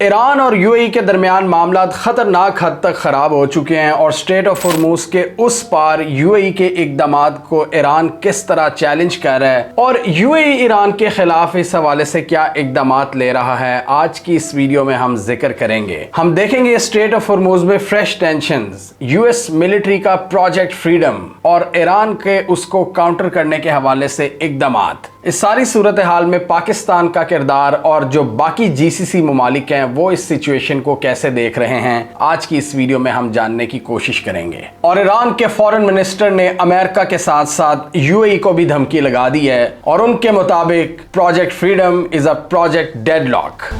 Iran और UAE के दरमियान मामला खतरनाक हद तक खराब हो चुके हैं और स्ट्रेट ऑफ हॉर्मुज के उस पार यूएई के इक़दामात को ईरान किस तरह चैलेंज कर रहा है और यूएई ईरान के खिलाफ इस हवाले से क्या इक़दामात ले रहा है, आज की इस वीडियो में हम जिक्र करेंगे। हम देखेंगे स्ट्रेट ऑफ हॉर्मुज में फ्रेश टेंशंस, यूएस मिलिट्री का प्रोजेक्ट फ्रीडम और ईरान के उसको काउंटर करने के हवाले से इक़दामात। इस सारी सूरत हाल में पाकिस्तान का किरदार और जो बाकी जीसीसी ममालिक हैं वो इस सिचुएशन को कैसे देख रहे हैं, आज की इस वीडियो में हम जानने की कोशिश करेंगे। और ईरान के फॉरेन मिनिस्टर ने अमेरिका के साथ साथ यूएई को भी धमकी लगा दी है और उनके मुताबिक project freedom is a project deadlock.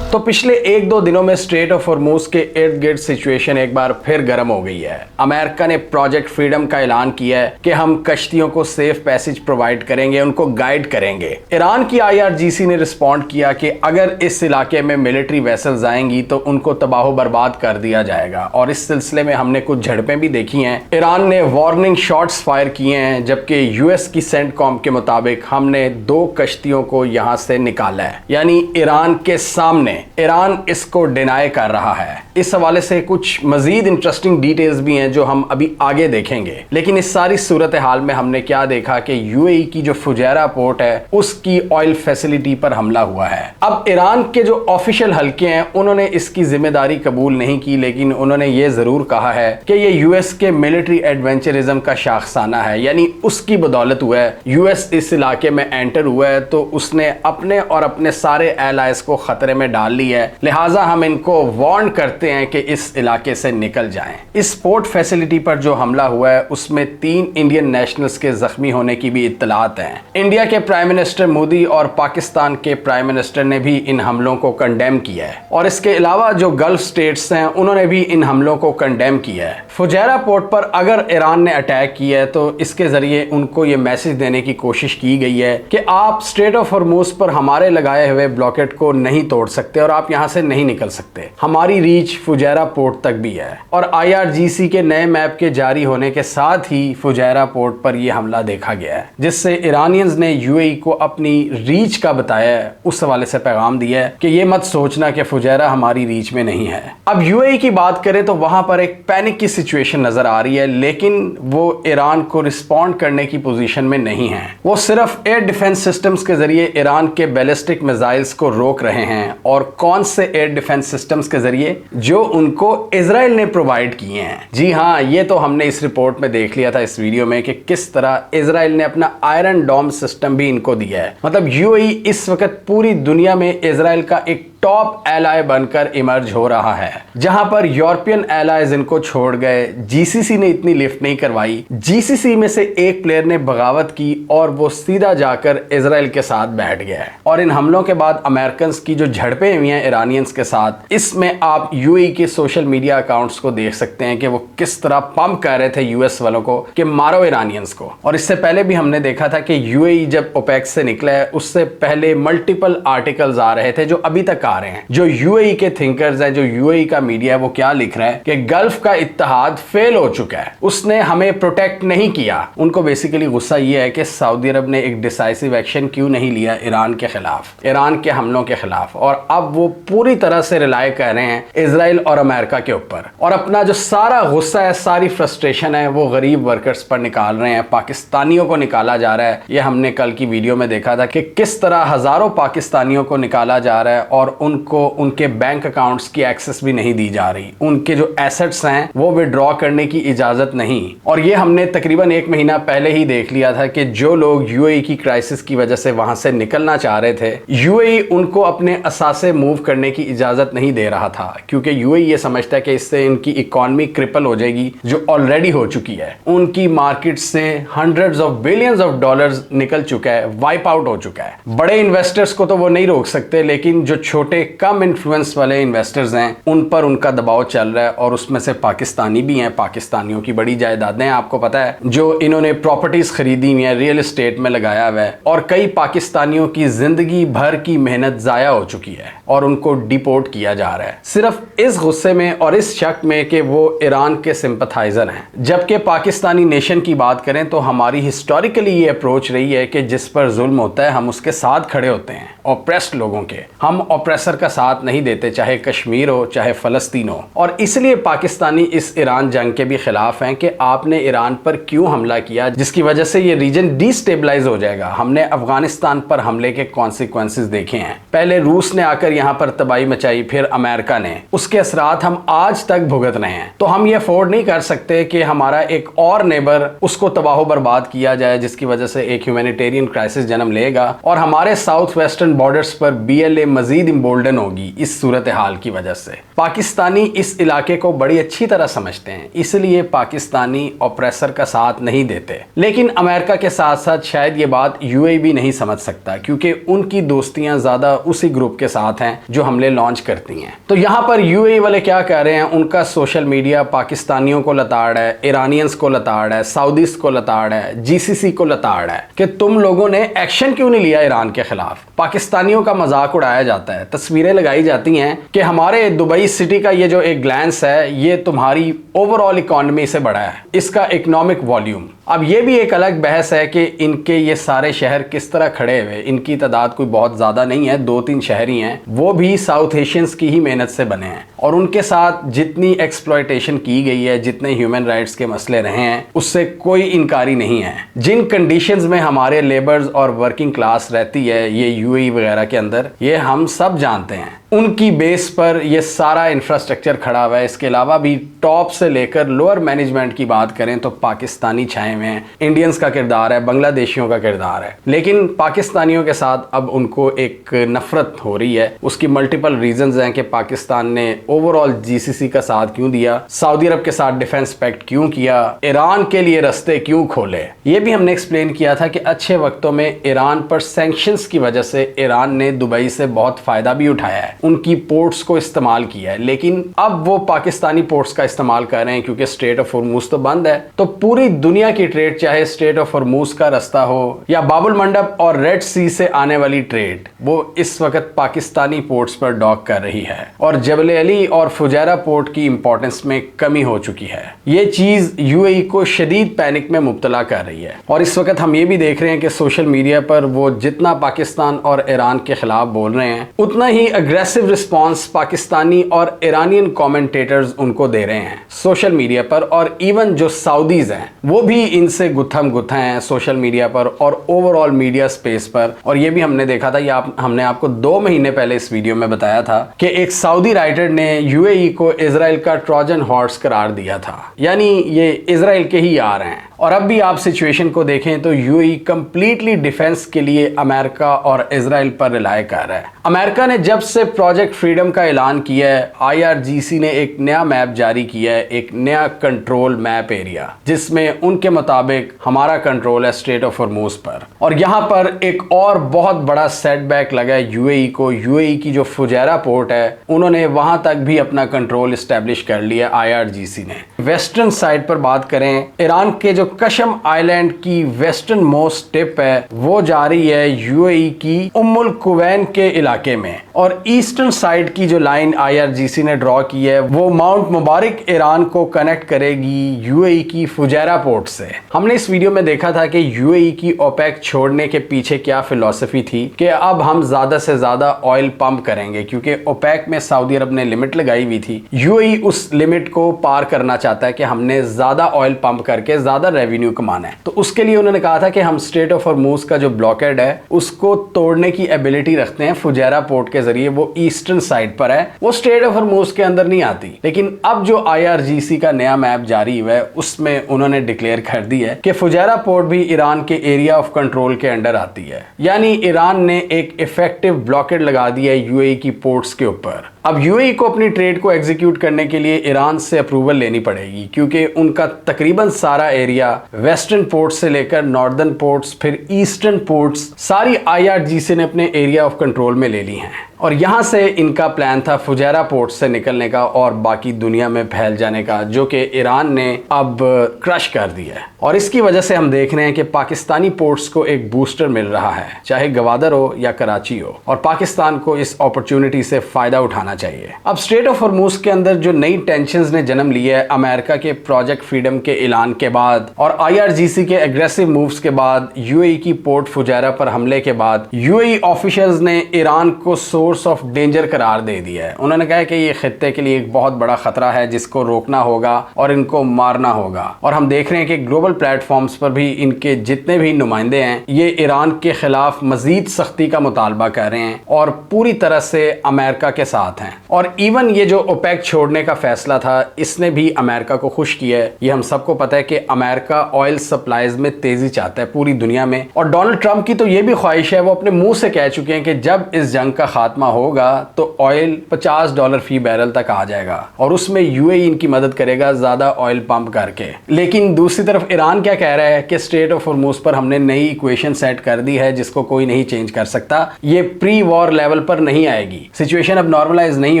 तो पिछले एक दो दिनों में स्ट्रेट ऑफ हॉर्मुज के इर्द गिर्द सिचुएशन एक बार फिर गर्म हो गई है। अमेरिका ने प्रोजेक्ट फ्रीडम का ऐलान किया है कि हम कश्तियों को सेफ पैसेज प्रोवाइड करेंगे, उनको गाइड करेंगे। ईरान की आईआरजीसी ने रिस्पॉन्ड किया कि अगर इस इलाके में मिलिट्री वेसल्स आएंगी तो उनको तबाह बर्बाद कर दिया जाएगा और इस सिलसिले में हमने कुछ झड़पें भी देखी हैं। ईरान ने वार्निंग शॉट्स फायर किए हैं, जबकि यूएस की सेंटकॉम के मुताबिक हमने 2 कश्तियों को यहां से निकाला है, यानी ईरान के सामने। ईरान इसको डिनाई कर रहा है। इस हवाले से कुछ मजीद इंटरेस्टिंग डिटेल्स भी हैं जो हम अभी आगे देखेंगे। लेकिन इस सारी सूरत हाल में हमने क्या देखा कि यूएई की जो फुजैरा पोर्ट है उसकी ऑयल फैसिलिटी पर हमला हुआ है। अब ईरान के जो ऑफिशियल हल्के हैं उन्होंने इसकी जिम्मेदारी कबूल नहीं की, लेकिन उन्होंने ये जरूर कहा है कि ये यूएस के मिलिट्री एडवेंचरिज्म का शाखसाना है, यानी उसकी बदौलत हुआ है। यूएस इस इलाके में एंटर हुआ है तो उसने अपने और अपने सारे एलाइज को खतरे में डाल ली है, लिहाजा हम इनको वार्न करते हैं कि इस इलाके से निकल जाएं। इस पोर्ट फैसिलिटी पर जो हमला हुआ है उसमें 3 इंडियन नेशनल्स के जख्मी होने की भी इत्तलात हैं। इंडिया के प्राइम मिनिस्टर मोदी और पाकिस्तान के प्राइम मिनिस्टर ने भी इन हमलों को कंडेम किया है और इसके अलावा जो गल्फ स्टेट्स हैं उन्होंने भी इन हमलों को कंडेम किया है। फुजैरा पोर्ट पर अगर ईरान ने अटैक किया है तो इसके जरिए उनको ये मैसेज देने की कोशिश की गई है कि आप स्ट्रेट ऑफ हॉर्मुज पर हमारे लगाए हुए ब्लॉकेट को नहीं तोड़ सकते और आप यहां से नहीं निकल सकते। हमारी रीच फुजैरा पोर्ट तक भी है और आईआरजीसी के नए मैप के जारी होने के साथ ही फुजैरा पोर्ट पर यह हमला देखा गया है, जिससे ईरानियंस ने यूएई को अपनी रीच का बताया है, उस हवाले से पैगाम दिया है कि ये मत सोचना कि फुजैरा हमारी रीच में नहीं है। अब यूएई की बात करें तो वहां पर एक पैनिक की सिचुएशन नजर आ रही है, लेकिन वो ईरान को रिस्पॉन्ड करने की पोजीशन में नहीं है। वो सिर्फ एयर डिफेंस सिस्टम्स के जरिए ईरान के बैलिस्टिक मिसाइल्स को रोक रहे हैं और कौन से एयर डिफेंस सिस्टम्स के जरिए, जो उनको इजराइल ने प्रोवाइड किए हैं। जी हां, ये तो हमने इस रिपोर्ट में देख लिया था इस वीडियो में कि किस तरह इजराइल ने अपना आयरन डोम सिस्टम भी इनको दिया है। मतलब यूएई इस वक्त पूरी दुनिया में इजराइल का एक टॉप एलाय बनकर इमर्ज हो रहा है। जहां पर यूरोपियन एलाइज इनको छोड़ गए, जीसीसी ने इतनी लिफ्ट नहीं करवाई। जीसीसी में से एक प्लेयर ने बगावत की और वो सीधा जाकर इजराइल के साथ बैठ गया है। और इन हमलों के बाद अमेरिकन की जो झड़पें हुई हैं ईरानियंस के साथ, इसमें आप यूएई के सोशल मीडिया अकाउंट्स को देख सकते हैं कि वो किस तरह पंप कर रहे थे यूएस वालों को कि मारो ईरानियंस को। और इससे पहले भी हमने देखा था कि यूएई जब ओपेक से निकला है उससे पहले मल्टीपल आर्टिकल्स आ रहे थे जो अभी तक रहे हैं। जो यूएई के थिंकर्स हैं, जो यूएई का मीडिया है, वो क्या लिख रहा है कि गल्फ का इत्तेहाद फेल हो चुका है, उसने हमें प्रोटेक्ट नहीं किया। उनको बेसिकली गुस्सा ये है कि सऊदी अरब ने एक डिसाइसिव एक्शन क्यों नहीं लिया ईरान के खिलाफ, ईरान के हमलों के खिलाफ। और अब वो पूरी तरह से रिलाय कर रहे हैं इजराइल और अमेरिका के ऊपर और अपना जो सारा गुस्सा है, सारी फ्रस्ट्रेशन है, वो गरीब वर्कर्स पर निकाल रहे हैं, पाकिस्तानियों को निकाला जा रहा है। ये हमने कल की वीडियो में देखा था कि किस तरह हजारों पाकिस्तानियों को निकाला जा रहा है और उनको उनके बैंक अकाउंट्स की एक्सेस भी नहीं दी जा रही, उनके जो एसेट्स हैं वो विड्रॉ करने की इजाजत नहीं। और ये हमने तकरीबन 1 महीना पहले ही देख लिया था कि जो लोग यूएई की क्राइसिस की वजह से वहां से निकलना चाह रहे थे, यूएई उनको अपने असासे मूव करने की इजाजत नहीं दे रहा था, क्योंकि यूएई ये समझता है कि इससे इनकी इकोनॉमी क्रिपल हो जाएगी, जो ऑलरेडी हो चुकी है। उनकी मार्केट से hundreds of billions of dollars निकल चुका है, वाइप आउट हो चुका है। बड़े इन्वेस्टर्स को तो वो नहीं रोक सकते, लेकिन जो छोटे छोटे कम इन्फ्लुएंस वाले इन्वेस्टर्स हैं उन पर उनका दबाव चल रहा है, और उसमें से पाकिस्तानी भी हैं। पाकिस्तानियों की बड़ी जायदादें हैं, आपको पता है, जो इन्होंने प्रॉपर्टीज खरीदी हुई हैं, रियल एस्टेट में लगाया हुआ है, और कई पाकिस्तानियों की जिंदगी भर की मेहनत जाया हो चुकी है और उनको डिपोर्ट किया जा रहा है सिर्फ इस गुस्से में और इस शक में कि वो ईरान के सिंपथाइजर हैं। जबकि पाकिस्तानी नेशन की बात करें तो हमारी हिस्टोरिकली ये अप्रोच रही है कि जिस पर जुल्म होता है हम उसके साथ खड़े होते हैं, ऑप्रेस्ड लोगों के। हम ऑप्रेसर का साथ नहीं देते, चाहे कश्मीर हो चाहे फलस्तीन हो। और इसलिए पाकिस्तानी इस ईरान जंग के भी खिलाफ हैं कि आपने ईरान पर क्यों हमला किया, जिसकी वजह से ये रीजन डिस्टेबलाइज हो जाएगा। हमने अफगानिस्तान पर हमले के कॉन्सिक्वेंसेस देखे हैं। पहले रूस ने आकर यहाँ पर तबाही मचाई, फिर अमेरिका ने, उसके असरात हम आज तक भुगत रहे हैं। तो हम ये अफोर्ड नहीं कर सकते कि हमारा एक और नेबर उसको तबाह बर्बाद किया जाए, जिसकी वजह से एक ह्यूमैनिटेरियन क्राइसिस जन्म लेगा और हमारे साउथ वेस्टर्न बॉर्डर्स पर BLA मजीद इम्बोल्डन होगी इस सूरत हाल की वजह से। पाकिस्तानी इस इलाके को बड़ी अच्छी तरह समझते हैं, इसलिए पाकिस्तानी ऑप्रेसर का साथ नहीं देते। लेकिन अमेरिका के साथ साथ शायद ये बात UAE भी नहीं समझ सकता, क्योंकि उनकी दोस्तियां ज्यादा उसी ग्रुप के साथ हैं जो हमले लॉन्च करती हैं। तो यहाँ पर UAE वाले क्या कह रहे हैं, उनका सोशल मीडिया पाकिस्तानियों को लताड़ है, ईरानियंस को लताड़ है, सऊदीस को लताड़ है, GCC को लताड़ है कि तुम लोगों ने एक्शन क्यों नहीं लिया ईरान के खिलाफ। पाकिस्तानियों का मजाक उड़ाया जाता है, तस्वीरें लगाई जाती हैं कि हमारे दुबई सिटी का ये जो एक ग्लैंस है ये तुम्हारी ओवरऑल इकोनॉमी से बड़ा है, इसका इकोनॉमिक वॉल्यूम। अब ये भी एक अलग बहस है कि इनके ये सारे शहर किस तरह खड़े हुए, इनकी तादाद कोई बहुत ज़्यादा नहीं है, 2-3 शहर ही हैं, वो भी साउथ एशियंस की ही मेहनत से बने हैं। और उनके साथ जितनी एक्सप्लॉयटेशन की गई है, जितने ह्यूमन राइट्स के मसले रहे हैं, उससे कोई इनकारी नहीं है। जिन कंडीशंस में हमारे लेबर्स और वर्किंग क्लास रहती है ये UAE वगैरह के अंदर, ये हम सब जानते हैं। उनकी बेस पर ये सारा इंफ्रास्ट्रक्चर खड़ा हुआ है। इसके अलावा भी टॉप से लेकर लोअर मैनेजमेंट की बात करें तो पाकिस्तानी छाए हुए हैं, इंडियंस का किरदार है, बांग्लादेशियों का किरदार है। लेकिन पाकिस्तानियों के साथ अब उनको एक नफरत हो रही है। उसकी मल्टीपल रीजंस हैं कि पाकिस्तान ने ओवरऑल GCC का साथ क्यों दिया, सऊदी अरब के साथ डिफेंस पैक्ट क्यों किया, ईरान के लिए रास्ते क्यों खोले। ये भी हमने एक्सप्लेन किया था कि अच्छे वक्तों में ईरान पर सैंक्शंस की वजह से ईरान ने दुबई से बहुत फायदा भी उठाया है, उनकी पोर्ट्स को इस्तेमाल किया है। लेकिन अब वो पाकिस्तानी पोर्ट्स का इस्तेमाल कर रहे हैं क्योंकि स्ट्रेट ऑफ हॉर्मूज तो बंद है। तो पूरी दुनिया की ट्रेड, चाहे स्ट्रेट ऑफ हॉर्मूज का रास्ता हो या बाबुल मंडप और रेड सी से आने वाली ट्रेड, वो इस वक्त पाकिस्तानी पोर्ट्स पर डॉक कर रही है और जबल अली और फुजैरा पोर्ट की इंपॉर्टेंस में कमी हो चुकी है। ये चीज UAE को शदीद पैनिक में मुब्तला कर रही है। और इस वक्त हम ये भी देख रहे हैं कि सोशल मीडिया पर वो जितना पाकिस्तान और ईरान के खिलाफ बोल रहे हैं, उतना ही अग्रेसिव रिस्पॉन्स पाकिस्तानी और ईरानियन कमेंटेटर्स उनको दे रहे हैं सोशल मीडिया पर। और इवन जो सऊदीज हैं वो भी इनसे गुत्थम गुत्था हैं सोशल मीडिया पर और ओवरऑल मीडिया स्पेस पर। और ये भी हमने देखा था, हमने आपको 2 महीने पहले इस वीडियो में बताया था कि एक सऊदी राइटर ने UAE को इजराइल का ट्रोजन हॉर्स करार दिया था, यानी ये इजराइल के ही यार हैं। और अब भी आप सिचुएशन को देखें तो UAE कंप्लीटली डिफेंस के लिए अमेरिका और इजराइल पर रिलाय कर रहा है। अमेरिका ने जब से प्रोजेक्ट फ्रीडम का ऐलान किया है, IRGC ने एक नया मैप जारी किया है, एक नया कंट्रोल मैप एरिया, जिसमें उनके मुताबिक हमारा कंट्रोल है स्ट्रेट ऑफ हॉर्मूज पर। और यहाँ पर एक और बहुत बड़ा सेटबैक लगा है UAE को। UAE की जो फुजैरा पोर्ट है, उन्होंने वहां तक भी अपना कंट्रोल इस्टेब्लिश कर लिया IRGC ने। वेस्टर्न साइड पर बात करें, ईरान के जो कशम आइलैंड की वेस्टर्न मोस्ट टिप है वो जा रही है UAE की उम्मुल कुवैन के इलाके में। और ईस्टर्न साइड की जो लाइन IRGC ने ड्रॉ की है वो माउंट मुबारक ईरान को कनेक्ट करेगी UAE की फुजैरा पोर्ट से। हमने इस वीडियो में देखा था कि UAE की ओपेक छोड़ने के पीछे क्या फिलॉसफी थी कि अब हम ज्यादा से ज्यादा ऑयल पंप करेंगे, क्योंकि ओपेक में सऊदी अरब ने लिमिट लगाई हुई थी। UAE उस लिमिट को पार करना चाहता है कि हमने ज्यादा ऑयल पंप करके ज्यादा रेवेन्यू कमाना है। तो उसके लिए उन्होंने कहा था कि हम स्ट्रेट ऑफ हॉर्मूज का जो ब्लॉकेड है उसको तोड़ने की एबिलिटी रखते हैं फुजैरा पोर्ट के जरिए। वो ईस्टर्न साइड पर है, वो स्ट्रेट ऑफ हॉर्मूज के अंदर नहीं आती। लेकिन अब जो IRGC का नया मैप जारी हुआ है उसमें उन्होंने डिक्लेयर कर दी है कि फुजैरा पोर्ट भी ईरान के एरिया ऑफ कंट्रोल के अंडर आती है। यानी ईरान ने एक इफेक्टिव ब्लॉकेड लगा दिया है UAE की पोर्ट्स के ऊपर। अब UAE को अपनी ट्रेड को एग्जीक्यूट करने के लिए ईरान से अप्रूवल लेनी पड़ेगी, क्योंकि उनका तकरीबन सारा एरिया वेस्टर्न पोर्ट्स से लेकर नॉर्दर्न पोर्ट्स फिर ईस्टर्न पोर्ट्स सारी IRGC ने अपने एरिया ऑफ कंट्रोल में ले ली हैं। और यहाँ से इनका प्लान था फुजैरा पोर्ट से निकलने का और बाकी दुनिया में फैल जाने का, जो कि ईरान ने अब क्रश कर दिया है। और इसकी वजह से हम देख रहे हैं कि पाकिस्तानी पोर्ट्स को एक बूस्टर मिल रहा है, चाहे गवादर हो या कराची हो, और पाकिस्तान को इस अपॉर्चुनिटी से फायदा उठाना चाहिए। अब स्ट्रेट ऑफ हॉर्मूज के अंदर जो नई टेंशंस ने जन्म लिया है अमेरिका के प्रोजेक्ट फ्रीडम के ऐलान के बाद और IRGC के एग्रेसिव मूव्स के बाद, UAE की पोर्ट फुजैरा पर हमले के बाद, UAE ऑफिशियल्स ने ईरान को सोर्स ऑफ डेंजर करार दे दिया है। उन्होंने कहा कि ये खित्ते के लिए एक बहुत बड़ा खतरा है जिसको रोकना होगा और इनको मारना होगा। और हम देख रहे हैं कि ग्लोबल प्लेटफॉर्म्स पर भी इनके जितने भी नुमाइंदे हैं ये ईरान के खिलाफ मजीद सख्ती का मुतालबा कर रहे हैं और पूरी तरह से अमेरिका के साथ हैं। और इवन ये जो ओपेक छोड़ने का फैसला था इसने भी अमेरिका को खुश किया है। ये हम सबको पता है कि अमेरिका ऑयल सप्लाईज में तेजी चाहता है पूरी दुनिया में, और डोनाल्ड ट्रंप की तो ये भी ख्वाहिश है, वो अपने मुंह से कह चुके हैं कि जब इस जंग का खात्मा होगा तो ऑयल $50 फी बैरल तक आ जाएगा और उसमें UAE इनकी मदद करेगा ज्यादा ऑयल पंप करके। लेकिन दूसरी तरफ ईरान क्या कह रहा है कि स्ट्रेट ऑफ हॉर्मूज पर हमने नई इक्वेशन सेट कर दी है जिसको कोई नहीं चेंज कर सकता, ये प्री वॉर लेवल पर नहीं आएगी, सिचुएशन अब नॉर्मलाइज नहीं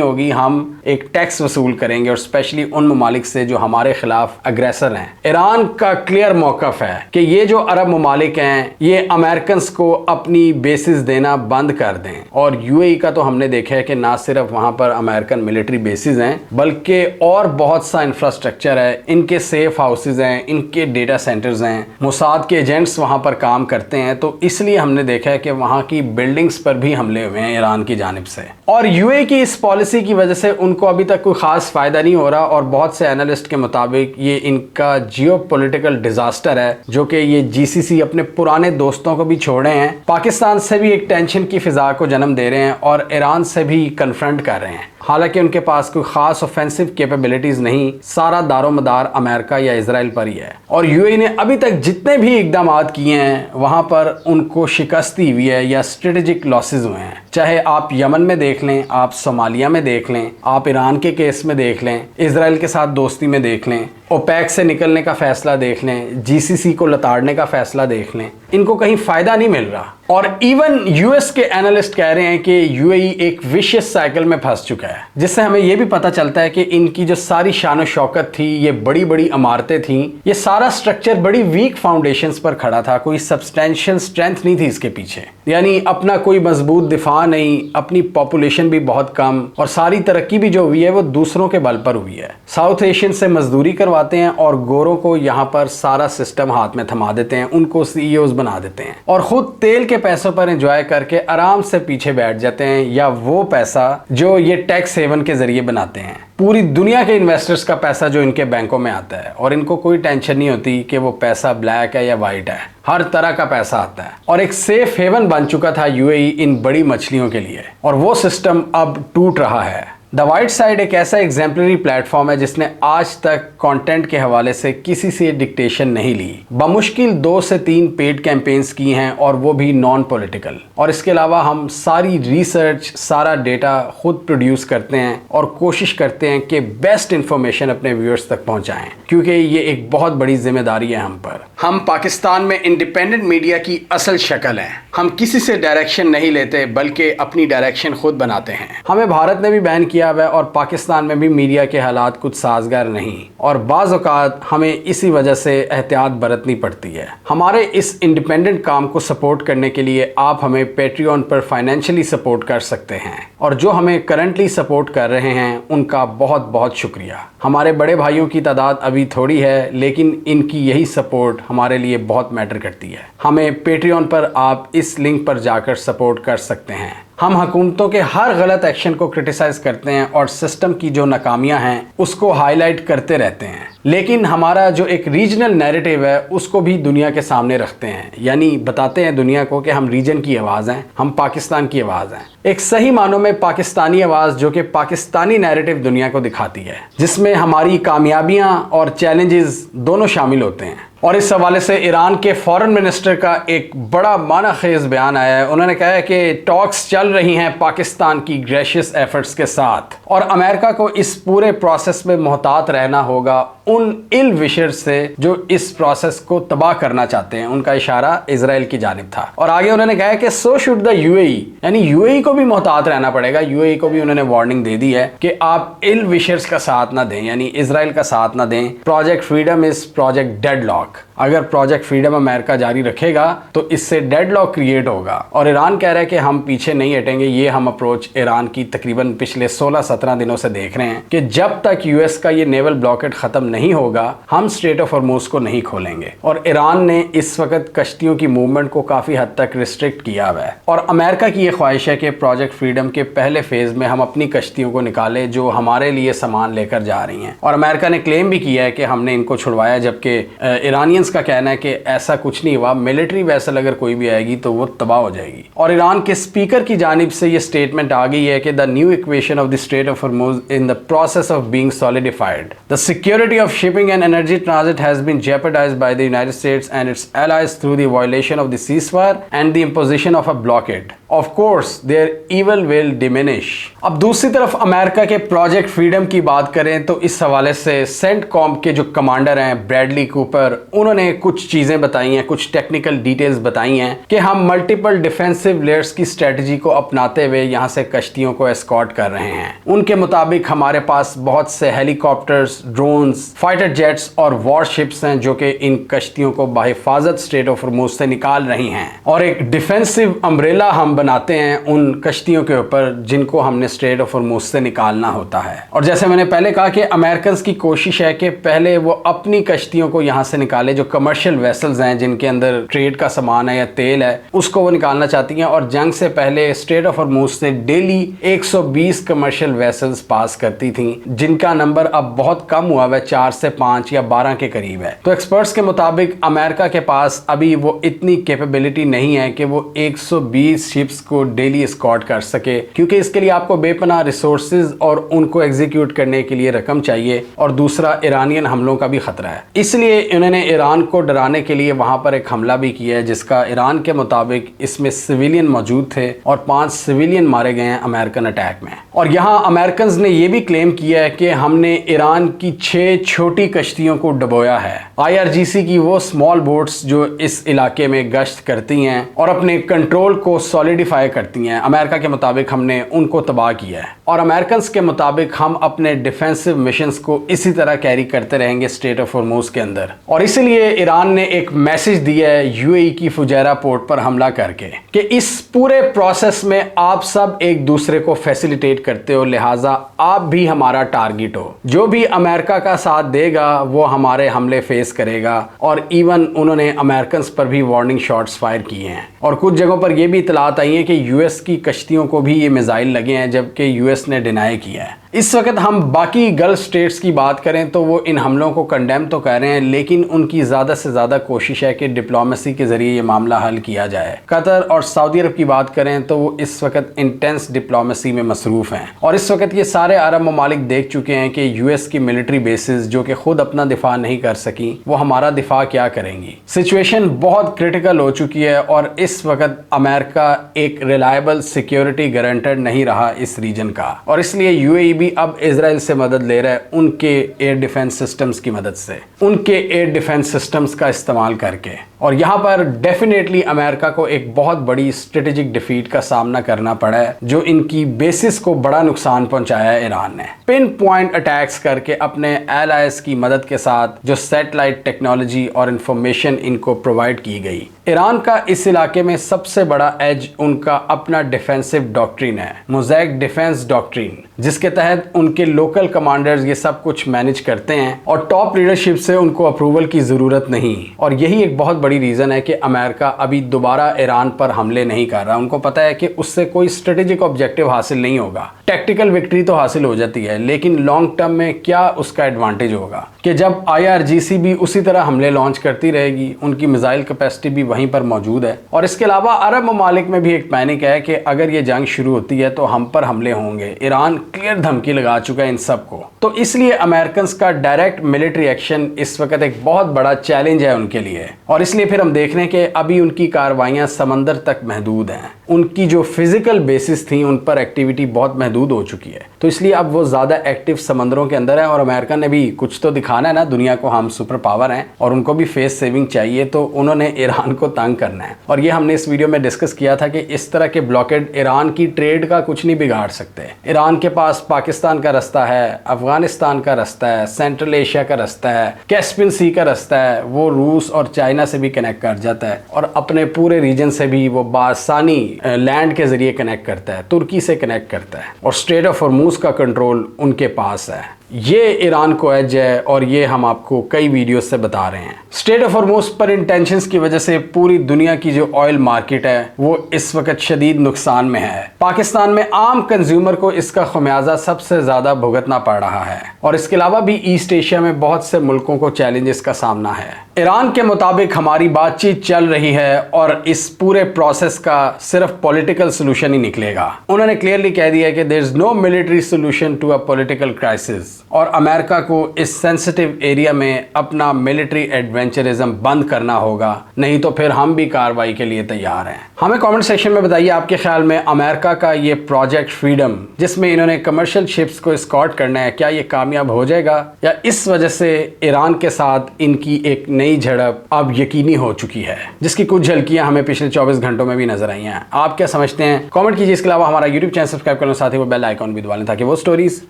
होगी, हम एक टैक्स वसूल करेंगे और स्पेशली उन ममालिक से जो हमारे खिलाफ अग्रेसर हैं। ईरान का क्लियर मौकफ है कि ये जो अरब ममालिक हैं ये अमेरिकन को अपनी बेसिस देना बंद कर दें। और UAE का तो हमने देखा है कि ना सिर्फ वहां पर अमेरिकन मिलिट्री बेसिस हैं बल्कि और बहुत सा इंफ्रास्ट्रक्चर है, इनके सेफ हाउसेज हैं, इनके डेटा सेंटर्स हैं, मोसाद के एजेंट्स वहां पर काम करते हैं। तो इसलिए हमने देखा है कि वहां की बिल्डिंग्स पर भी हमले हुए हैं ईरान की जानिब से। और UAE की इस पॉलिसी की वजह से उनको अभी तक कोई खास फायदा नहीं हो रहा और बहुत से एनालिस्ट के मुताबिक ये इनका जियोपॉलिटिकल डिजास्टर है, जो कि ये GCC अपने पुराने दोस्तों को भी छोड़े हैं, पाकिस्तान से भी एक टेंशन की फिजा को जन्म दे रहे हैं और ईरान से भी कन्फ्रंट कर रहे हैं। हालांकि उनके पास कोई खास ऑफेंसिव कैपेबिलिटीज नहीं, सारा दारोमदार अमेरिका या इजराइल पर ही है। और UAE ने अभी तक जितने भी इकदाम किए हैं वहां पर उनको शिकस्ती हुई है या स्ट्रेटेजिक लॉसेज हुए हैं। चाहे आप यमन में देख लें, आप सोमालिया में देख लें, आप ईरान के केस में देख लें, इजराइल के साथ दोस्ती में देख लें, ओपेक से निकलने का फैसला देख लें, GCC को लताड़ने का फैसला देख लें, इनको कहीं फायदा नहीं मिल रहा। और इवन US के एनालिस्ट कह रहे हैं कि UAE एक विशियस साइकिल में फंस चुका है, जिससे हमें यह भी पता चलता है कि इनकी जो सारी शान शौकत थी, ये बड़ी बड़ी इमारतें थी, ये सारा स्ट्रक्चर बड़ी वीक फाउंडेशंस पर खड़ा था, कोई सब्सटेंशियल स्ट्रेंथ नहीं थी इसके पीछे। यानी अपना कोई मजबूत दिफा नहीं, अपनी पॉपुलेशन भी बहुत कम, और सारी तरक्की भी जो हुई है वो दूसरों के बल पर हुई है। साउथ एशियन से मजदूरी करवाते हैं और गोरों को यहाँ पर सारा सिस्टम हाथ में थमा देते हैं, उनको CEOs बना देते हैं और खुद तेल के पैसों पर एंजॉय करके आराम से पीछे बैठ जाते हैं, या वो पैसा जो ये टैक्स हेवन के जरिए बनाते हैं। पूरी दुनिया के इन्वेस्टर्स का पैसा जो इनके बैंकों में आता है और इनको कोई टेंशन नहीं होती कि वो पैसा ब्लैक है या वाइट है, हर तरह का पैसा आता है। और एक सेफ हेवन बन चुका था UAE इन बड़ी मछलियों के लिए, और वो सिस्टम अब टूट रहा है। द वाइट साइड एक ऐसा एग्जाम्पलरी प्लेटफॉर्म है जिसने आज तक कंटेंट के हवाले से किसी से डिक्टेशन नहीं ली। बमुश्किल 2 से 3 पेड कैंपेन्स की हैं और वो भी नॉन पॉलिटिकल। और इसके अलावा हम सारी रिसर्च, सारा डेटा खुद प्रोड्यूस करते हैं और कोशिश करते हैं कि बेस्ट इंफॉर्मेशन अपने व्यूअर्स तक पहुंचाएं, क्योंकि ये एक बहुत बड़ी जिम्मेदारी है हम पर। हम पाकिस्तान में इंडिपेंडेंट मीडिया की असल शक्ल हैं। हम किसी से डायरेक्शन नहीं लेते बल्कि अपनी डायरेक्शन खुद बनाते हैं। हमें भारत ने भी बैन किया है और पाकिस्तान में भी मीडिया के हालात कुछ साजगार नहीं, और बाज़ औक़ात हमें इसी वजह से एहतियात बरतनी पड़ती है। हमारे इस इंडिपेंडेंट काम को सपोर्ट करने के लिए आप हमें पेट्रियन पर फाइनेंशियली सपोर्ट कर सकते हैं, और जो हमें करंटली सपोर्ट कर रहे हैं उनका बहुत बहुत शुक्रिया। हमारे बड़े भाइयों की तादाद अभी थोड़ी है, लेकिन इनकी यही सपोर्ट हमारे लिए बहुत मैटर करती है। हमें पेट्रियन पर आप इस लिंक पर जाकर सपोर्ट कर सकते हैं। हम हुकूमतों के हर गलत एक्शन को क्रिटिसाइज करते हैं और सिस्टम की जो नाकामियां हैं उसको हाईलाइट करते रहते हैं, लेकिन हमारा जो एक रीजनल नैरेटिव है उसको भी दुनिया के सामने रखते हैं, यानी बताते हैं दुनिया को कि हम रीजन की आवाज़ हैं, हम पाकिस्तान की आवाज़ हैं। एक सही मानों में पाकिस्तानी आवाज़ जो कि पाकिस्तानी नैरेटिव दुनिया को दिखाती है, जिसमें हमारी कामयाबियां और चैलेंजेस दोनों शामिल होते हैं। और इस हवाले से ईरान के फॉरेन मिनिस्टर का एक बड़ा मानाखेज बयान आया है। उन्होंने कहा है कि टॉक्स चल रही हैं पाकिस्तान की ग्रेशियस एफर्ट्स के साथ। और अमेरिका को इस पूरे प्रोसेस में मोहतात रहना होगा उन इल विशर्स से जो इस प्रोसेस को तबाह करना चाहते हैं। उनका इशारा इजराइल की जानिब था और आगे उन्होंने कहा कि सो शुड द यूएई, यानी यूएई को भी मोहतात रहना पड़ेगा। यूएई को भी उन्होंने वार्निंग दे दी है कि आप इल विशर्स का साथ ना दें, यानी इजराइल का साथ ना दें। Project freedom is project deadlock. अगर प्रोजेक्ट फ्रीडम अमेरिका जारी रखेगा तो इससे डेडलॉक क्रिएट होगा और ईरान कह रहा है कि हम पीछे नहीं हटेंगे। ये हम अप्रोच ईरान की तकरीबन पिछले 16-17 दिनों से देख रहे हैं कि जब तक यूएस का ये नेवल ब्लॉकेट खत्म नहीं होगा हम स्ट्रेट ऑफ हॉर्मुज़ को नहीं खोलेंगे। और ईरान ने इस वक्त कश्तियों की मूवमेंट को काफी हद तक रिस्ट्रिक्ट किया हुआ है और अमेरिका की ये ख्वाहिश है कि प्रोजेक्ट फ्रीडम के पहले फेज में हम अपनी कश्तियों को निकाले जो हमारे लिए सामान लेकर जा रही हैं। और अमेरिका ने क्लेम भी किया है कि हमने इनको छुड़वाया, जबकि ईरानियंस का कहना है कि ऐसा कुछ नहीं हुआ। मिलिट्री वेसल अगर कोई भी आएगी तो वो तबाह हो जाएगी। और ईरान के स्पीकर की जानिब से ये स्टेटमेंट आ गई है कि the new equation of the straight of Hormuz in the process of being solidified. The security of shipping and energy transit has been jeopardized by the United States and its allies through the violation of the ceasefire and the imposition of a blockade. Of course, their evil will diminish. अब दूसरी तरफ America के project freedom की बात करें तो इस हवाले से सेंटकॉम के जो कमांडर हैं ब्रैडली कूपर, उन्होंने कुछ चीजें बताई हैं, कुछ टेक्निकल डिटेल्स बताई हैं कि हम मल्टीपल डिफेंसिव लेयर्स की स्ट्रेटजी को अपनाते हुए यहाँ से कश्तियों को एस्कॉर्ट कर रहे हैं। उनके मुताबिक हमारे पास बहुत से हेलीकॉप्टर्स, ड्रोन्स, फाइटर जेट्स और वॉरशिप्स हैं जो कि इन कश्तियों को बाहिफाजत स्ट्रेट ऑफ हॉर्मुज़ से निकाल रही हैं और एक डिफेंसिव अम्ब्रेला हम बनाते हैं उन कश्तियों के ऊपर जिनको हमने स्ट्रेट ऑफ हॉर्मुज़ से निकालना होता है। और जैसे मैंने पहले कहा कि अमेरिकन की कोशिश है कि पहले वो अपनी कश्तियों को यहाँ से निकाले, जो कमर्शियल वेसल्स हैं जिनके अंदर ट्रेड का सामान है या तेल है, उसको वो निकालना चाहती हैं। और जंग से पहले स्ट्रेट ऑफ हॉर्मुज़ से डेली 120 कमर्शियल वेसल्स पास करती थी, जिनका नंबर अब बहुत कम हुआ है, 4 से 5 या 12 के करीब है। तो एक्सपर्ट्स के मुताबिक अमेरिका के पास अभी वो इतनी कैपेबिलिटी नहीं है कि वो 120 शिप्स को डेली एस्कॉर्ट कर सके, क्योंकि इसके लिए आपको बेपनाह रिसोर्सेज और उनको एग्जीक्यूट करने के लिए रकम चाहिए और दूसरा ईरानियन हमलों का भी खतरा है। इसलिए इन्होंने ईरान को डराने के लिए वहां पर एक हमला भी किया है, जिसका ईरान के मुताबिक इसमें सिविलियन मौजूद थे और 5 सिविलियन मारे गए हैं अमेरिकन अटैक में। और यहाँ अमेरिकन ने यह भी क्लेम किया है कि हमने ईरान की 6 छोटी कश्तियों को डुबोया है। IRGC की वो स्मॉल बोट्स जो इस इलाके में गश्त करती हैं और अपने कंट्रोल को सॉलिडिफाई करती हैं, अमेरिका के मुताबिक हमने उनको तबाह किया है। और अमेरिकन के मुताबिक हम अपने डिफेंसिव मिशंस को इसी तरह कैरी करते रहेंगे स्ट्रेट ऑफ हॉर्मुज़ के अंदर। और इसलिए ईरान ने एक मैसेज दिया है यूएई की फुजैरा पोर्ट पर हमला करके कि इस पूरे प्रोसेस में आप सब एक दूसरे को फैसिलिटेट करते हो, लिहाजा आप भी हमारा टारगेट हो। जो भी अमेरिका का साथ देगा वो हमारे हमले फेस करेगा। और इवन उन्होंने अमेरिकन पर भी वार्निंग शॉट्स फायर किए हैं। और कुछ जगहों पर यह भी इतलात आई है कि यूएस की कश्तियों को भी ये मिसाइल लगे हैं, जबकि यूएस ने डिनाई किया है। इस वक्त हम बाकी गल्फ स्टेट्स की बात करें तो वो इन हमलों को कंडेम तो कर रहे हैं, लेकिन उनकी ज़्यादा से ज़्यादा कोशिश है कि डिप्लोमेसी के ज़रिए ये मामला हल किया जाए। कतर और सऊदी अरब की बात करें तो वो इस वक्त इंटेंस डिप्लोमेसी में मसरूफ़ हैं और इस वक्त ये सारे अरब ममालिक देख चुके हैं कि यूएस की मिलिट्री बेसिस जो कि खुद अपना दिफा नहीं कर सकी, वो हमारा दिफा क्या करेंगी। सिचुएशन बहुत क्रिटिकल हो चुकी है और इस वक्त अमेरिका एक रिलायबल सिक्योरिटी गारंटर नहीं रहा इस रीजन का। और इसलिए यूएई अब इजराइल से मदद ले रहा है उनके एयर डिफेंस सिस्टम्स की मदद से, उनके एयर डिफेंस सिस्टम्स का इस्तेमाल करके। और यहाँ पर डेफिनेटली अमेरिका को एक बहुत बड़ी स्ट्रेटेजिक डिफीट का सामना करना पड़ा है, जो इनकी बेसिस को बड़ा नुकसान पहुंचाया है ईरान ने। पिन पॉइंट अटैक्स करके अपने एलाइज की मदद के साथ जो सैटेलाइट टेक्नोलॉजी और इंफॉर्मेशन इनको प्रोवाइड की गई। ईरान का इस इलाके में सबसे बड़ा एज उनका अपना डिफेंसिव डॉक्ट्रिन है, मोज़ैक डिफेंस डॉक्ट्रिन, जिसके तहत उनके लोकल कमांडर्स ये सब कुछ मैनेज करते हैं और टॉप लीडरशिप से उनको अप्रूवल की ज़रूरत नहीं। और यही एक बहुत बड़ी रीज़न है कि अमेरिका अभी दोबारा ईरान पर हमले नहीं कर रहा। उनको पता है कि उससे कोई स्ट्रेटेजिक ऑब्जेक्टिव हासिल नहीं होगा। टैक्टिकल विक्ट्री तो हासिल हो जाती है, लेकिन लॉन्ग टर्म में क्या उसका एडवांटेज होगा कि जब IRGC भी उसी तरह हमले लॉन्च करती रहेगी, उनकी मिसाइल कैपेसिटी भी वहीं पर मौजूद है। और इसके अलावा अरब ममालिक में भी एक पैनिक है कि अगर ये जंग शुरू होती है तो हम पर हमले होंगे। ईरान क्लियर धमकी धमकी लगा चुका है इन सबको। तो इसलिए अमेरिकन का डायरेक्ट मिलिट्री एक्शन इस वक्त एक बहुत बड़ा चैलेंज है उनके लिए, और इसलिए फिर हम देख रहे हैं कि अभी उनकी कार्रवाइयां समंदर तक महदूद हैं। उनकी जो फिजिकल बेसिस थी उन पर एक्टिविटी बहुत महदूद हो चुकी है, तो इसलिए अब वो ज़्यादा एक्टिव समंदरों के अंदर है। और अमेरिका ने भी कुछ तो दिखाना है ना दुनिया को, हम सुपर पावर हैं और उनको भी फेस सेविंग चाहिए, तो उन्होंने ईरान को तंग करना है। और ये हमने इस वीडियो में डिस्कस किया था कि इस तरह के ब्लॉकेड ईरान की ट्रेड का कुछ नहीं बिगाड़ सकते। ईरान के पास पाकिस्तान का रास्ता है, अफगानिस्तान का रास्ता है, सेंट्रल एशिया का रास्ता है, कैस्पियन सी का रास्ता है, वो रूस और चाइना से भी कनेक्ट कर जाता है, और अपने पूरे रीजन से भी वो बासानी लैंड के जरिए कनेक्ट करता है, तुर्की से कनेक्ट करता है, और स्ट्रेट ऑफ हॉर्मूज का कंट्रोल उनके पास है। ये ईरान को एज है, और ये हम आपको कई वीडियोस से बता रहे हैं। स्ट्रेट ऑफ हॉर्मूज पर इंटेंशंस की वजह से पूरी दुनिया की जो ऑयल मार्केट है वो इस वक्त शदीद नुकसान में है। पाकिस्तान में आम कंज्यूमर को इसका खमियाजा सबसे ज्यादा भुगतना पड़ रहा है, और इसके अलावा भी ईस्ट एशिया में बहुत से मुल्कों को चैलेंजेस का सामना है। ईरान के मुताबिक हमारी बातचीत चल रही है और इस पूरे प्रोसेस का सिर्फ पॉलिटिकल सोल्यूशन ही निकलेगा। उन्होंने क्लियरली कह दिया कि there is no military solution to a political crisis, और अमेरिका को इस सेंसिटिव एरिया में अपना मिलिट्री एडवेंचरिज्म बंद करना होगा, नहीं तो फिर हम भी कार्रवाई के लिए तैयार हैं। हमें कमेंट सेक्शन में बताइए आपके ख्याल में अमेरिका का ये प्रोजेक्ट फ्रीडम, जिसमें इन्होंने कमर्शियल शिप्स को एस्कॉर्ट करना है, क्या ये कामयाब हो जाएगा, या इस वजह से ईरान के साथ इनकी एक नई झड़प अब यकीनी हो चुकी है, जिसकी कुछ झलकियां हमें पिछले 24 घंटों में भी नजर आई हैं। आप क्या समझते हैं? कमेंट कीजिए। इसके अलावा हमारा यूट्यूब चैनल सब्सक्राइब करना, साथ ही वो बेल आइकॉन भी दबा लें, ताकि वो स्टोरीज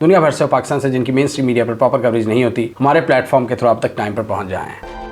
दुनिया भर से, पाकिस्तान से, जिनकी मेन स्ट्रीम मीडिया पर प्रॉपर कवरेज नहीं होती, हमारे प्लेटफॉर्म के थ्रू आप तक टाइम पर पहुंच जाएं।